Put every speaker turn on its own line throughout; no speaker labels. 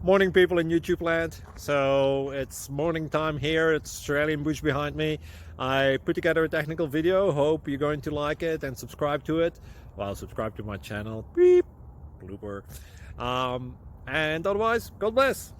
Morning, people in YouTube land. So it's morning time here. It's Australian bush behind me. I put together a technical video. Hope you're going to like it and subscribe to it. Well, subscribe to my channel. Beep, blooper. And otherwise, God bless.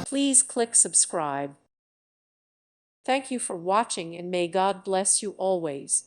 Please click subscribe. Thank you for watching and may God bless you always.